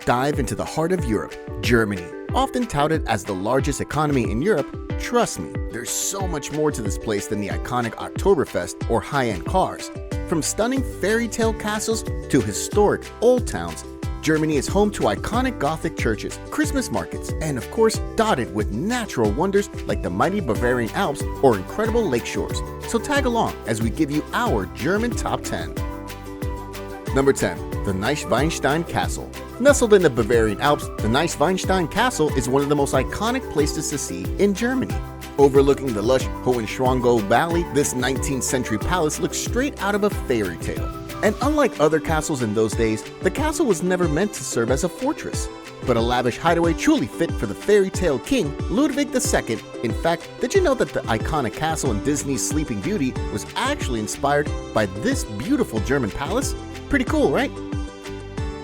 dive into the heart of Europe, Germany. Often touted as the largest economy in Europe, trust me, there's so much more to this place than the iconic Oktoberfest or high-end cars. From stunning fairy tale castles to historic old towns, Germany is home to iconic Gothic churches, Christmas markets, and of course dotted with natural wonders like the mighty Bavarian Alps or incredible lakeshores. So tag along as we give you our German Top 10. Number 10. The Neuschwanstein Castle. Nestled in the Bavarian Alps, the Neuschwanstein Castle is one of the most iconic places to see in Germany. Overlooking the lush Hohenschwangau Valley, this 19th century palace looks straight out of a fairy tale. And unlike other castles in those days, the castle was never meant to serve as a fortress, but a lavish hideaway truly fit for the fairy tale king, Ludwig II. In fact, did you know that the iconic castle in Disney's Sleeping Beauty was actually inspired by this beautiful German palace? Pretty cool, right?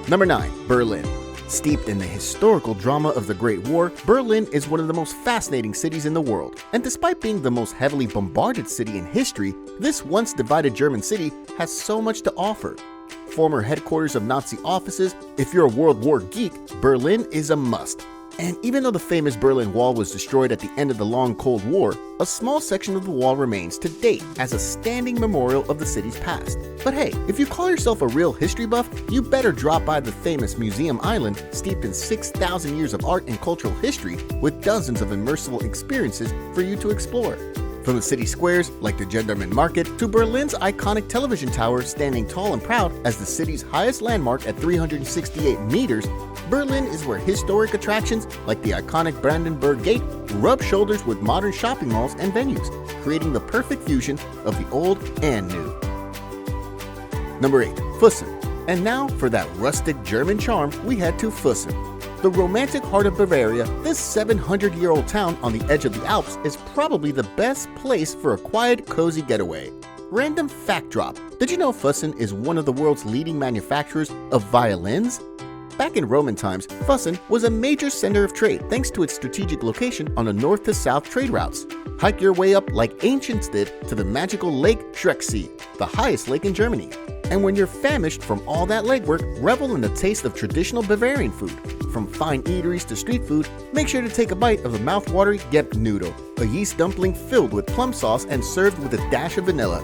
Number 9. Berlin. Steeped in the historical drama of the Great War, Berlin is one of the most fascinating cities in the world. And despite being the most heavily bombarded city in history, this once divided German city has so much to offer. Former headquarters of Nazi offices, if you're a World War geek, Berlin is a must. And even though the famous Berlin Wall was destroyed at the end of the long Cold War, a small section of the wall remains to date as a standing memorial of the city's past. But hey, if you call yourself a real history buff, you better drop by the famous Museum Island, steeped in 6,000 years of art and cultural history with dozens of immersive experiences for you to explore. From the city squares like the Gendarmen Market to Berlin's iconic television tower standing tall and proud as the city's highest landmark at 368 meters, Berlin is where historic attractions like the iconic Brandenburg Gate rub shoulders with modern shopping malls and venues, creating the perfect fusion of the old and new. Number 8. Fussen. And now for that rustic German charm, we head to Fussen. The romantic heart of Bavaria, this 700-year-old town on the edge of the Alps is probably the best place for a quiet, cozy getaway. Random fact drop: did you know Fussen is one of the world's leading manufacturers of violins? Back in Roman times, Fussen was a major center of trade thanks to its strategic location on the north to south trade routes. Hike your way up like ancients did to the magical Lake Schrecksee, the highest lake in Germany. And when you're famished from all that legwork, revel in the taste of traditional Bavarian food. From fine eateries to street food, make sure to take a bite of the mouth-watering Noodle, a yeast dumpling filled with plum sauce and served with a dash of vanilla.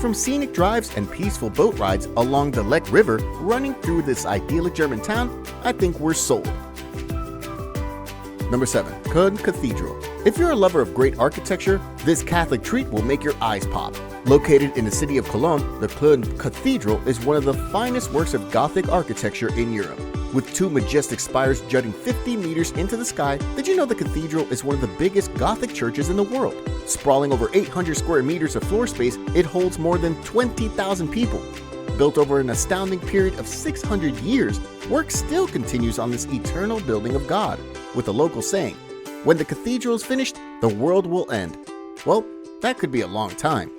From scenic drives and peaceful boat rides along the Lech River running through this idyllic German town, I think we're sold. Number 7. Koln Cathedral. If you're a lover of great architecture, this Catholic treat will make your eyes pop. Located in the city of Cologne, the Koln Cathedral is one of the finest works of Gothic architecture in Europe. With two majestic spires jutting 50 meters into the sky, did you know the cathedral is one of the biggest Gothic churches in the world? Sprawling over 800 square meters of floor space, it holds more than 20,000 people. Built over an astounding period of 600 years, work still continues on this eternal building of God, with a local saying, "When the cathedral is finished, the world will end." Well, that could be a long time.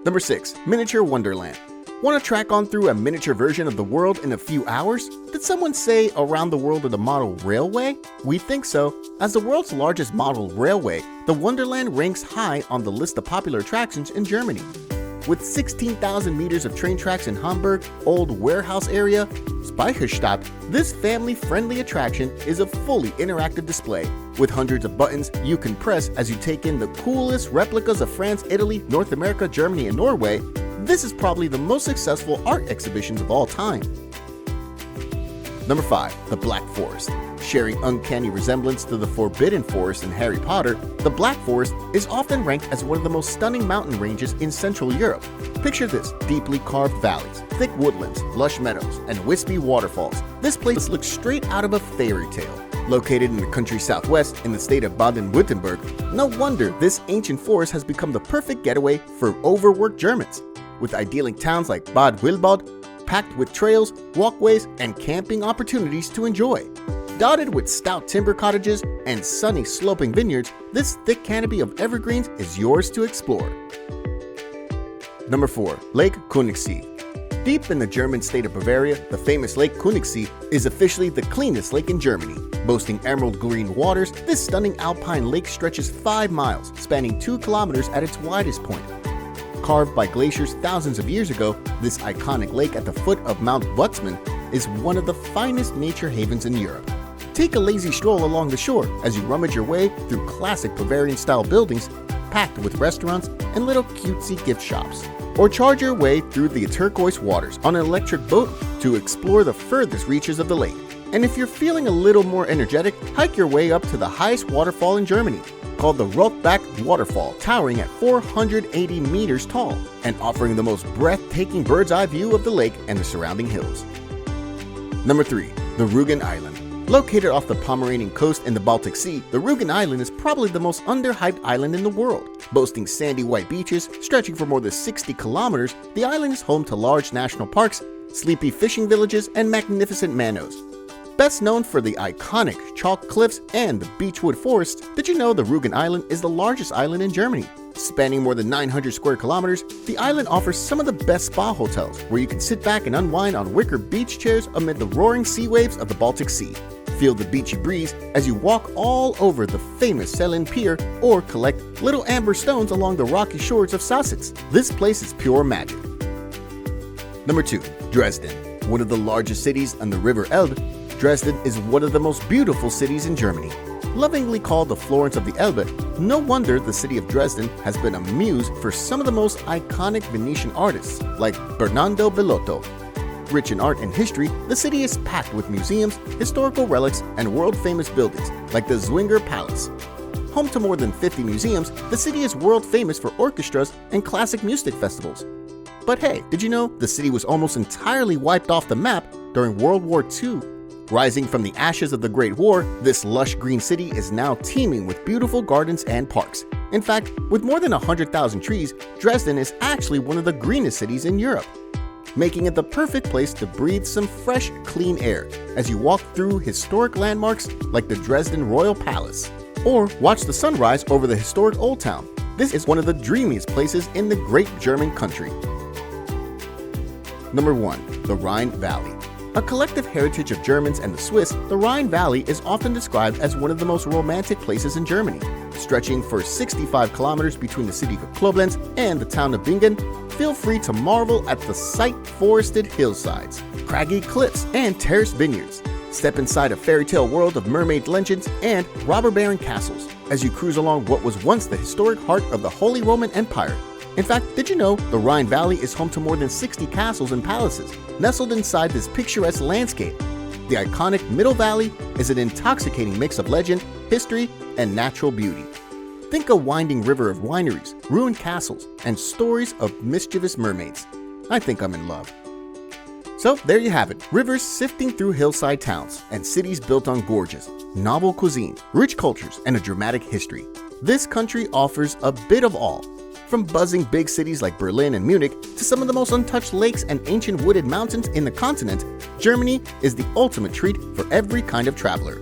Number 6. Miniature Wonderland. Want to track on through a miniature version of the world in a few hours? Did someone say around the world of the model railway? We think so. As the world's largest model railway, the Wonderland ranks high on the list of popular attractions in Germany. With 16,000 meters of train tracks in Hamburg, Old Warehouse area, Speicherstadt, this family-friendly attraction is a fully interactive display. With hundreds of buttons you can press as you take in the coolest replicas of France, Italy, North America, Germany, and Norway, this is probably the most successful art exhibitions of all time. Number 5. The Black Forest. Sharing uncanny resemblance to the Forbidden Forest in Harry Potter, the Black Forest is often ranked as one of the most stunning mountain ranges in Central Europe. Picture this: deeply carved valleys, thick woodlands, lush meadows, and wispy waterfalls. This place looks straight out of a fairy tale. Located in the country southwest in the state of Baden-Württemberg, no wonder this ancient forest has become the perfect getaway for overworked Germans. With idyllic towns like Bad Wildbad, packed with trails, walkways, and camping opportunities to enjoy. Dotted with stout timber cottages and sunny sloping vineyards, this thick canopy of evergreens is yours to explore. Number 4. Lake KÖNIGSSEE. Deep in the German state of Bavaria, the famous Lake KÖNIGSSEE is officially the cleanest lake in Germany. Boasting emerald green waters, this stunning alpine lake stretches 5 miles, spanning 2 kilometers at its widest point. Carved by glaciers thousands of years ago, this iconic lake at the foot of Mount Butzmann is one of the finest nature havens in Europe. Take a lazy stroll along the shore as you rummage your way through classic Bavarian-style buildings packed with restaurants and little cutesy gift shops. Or charge your way through the turquoise waters on an electric boat to explore the furthest reaches of the lake. And if you're feeling a little more energetic, hike your way up to the highest waterfall in Germany, called the Rotbach Waterfall, towering at 480 meters tall and offering the most breathtaking bird's-eye view of the lake and the surrounding hills. Number 3. The Rugen Island. Located off the Pomeranian coast in the Baltic Sea, the Rugen Island is probably the most underhyped island in the world. Boasting sandy white beaches stretching for more than 60 kilometers, the island is home to large national parks, sleepy fishing villages, and magnificent manors. Best known for the iconic chalk cliffs and the beechwood forests, did you know the Rugen Island is the largest island in Germany? Spanning more than 900 square kilometers, the island offers some of the best spa hotels where you can sit back and unwind on wicker beach chairs amid the roaring sea waves of the Baltic Sea. Feel the beachy breeze as you walk all over the famous Selin Pier or collect little amber stones along the rocky shores of Sussex. This place is pure magic. Number 2. Dresden. One of the largest cities on the River Elbe, Dresden is one of the most beautiful cities in Germany. Lovingly called the Florence of the Elbe, no wonder the city of Dresden has been a muse for some of the most iconic Venetian artists like Bernardo Bellotto. Rich in art and history, the city is packed with museums, historical relics, and world-famous buildings like the Zwinger Palace. Home to more than 50 museums, the city is world-famous for orchestras and classic music festivals. But hey, did you know the city was almost entirely wiped off the map during World War II? Rising from the ashes of the Great War, this lush green city is now teeming with beautiful gardens and parks. In fact, with more than 100,000 trees, Dresden is actually one of the greenest cities in Europe, making it the perfect place to breathe some fresh, clean air as you walk through historic landmarks like the Dresden Royal Palace, or watch the sunrise over the historic Old Town. This is one of the dreamiest places in the great German country. Number 1. The Rhine Valley. A collective heritage of Germans and the Swiss, the Rhine Valley is often described as one of the most romantic places in Germany. Stretching for 65 kilometers between the city of Koblenz and the town of Bingen, feel free to marvel at the site-forested hillsides, craggy cliffs, and terraced vineyards. Step inside a fairy tale world of mermaid legends and robber baron castles as you cruise along what was once the historic heart of the Holy Roman Empire. In fact, did you know the Rhine Valley is home to more than 60 castles and palaces nestled inside this picturesque landscape? The iconic Middle Valley is an intoxicating mix of legend, history, and natural beauty. Think a winding river of wineries, ruined castles, and stories of mischievous mermaids. I think I'm in love. So there you have it, rivers sifting through hillside towns and cities built on gorgeous, novel cuisine, rich cultures, and a dramatic history. This country offers a bit of all. From buzzing big cities like Berlin and Munich to some of the most untouched lakes and ancient wooded mountains in the continent, Germany is the ultimate treat for every kind of traveler.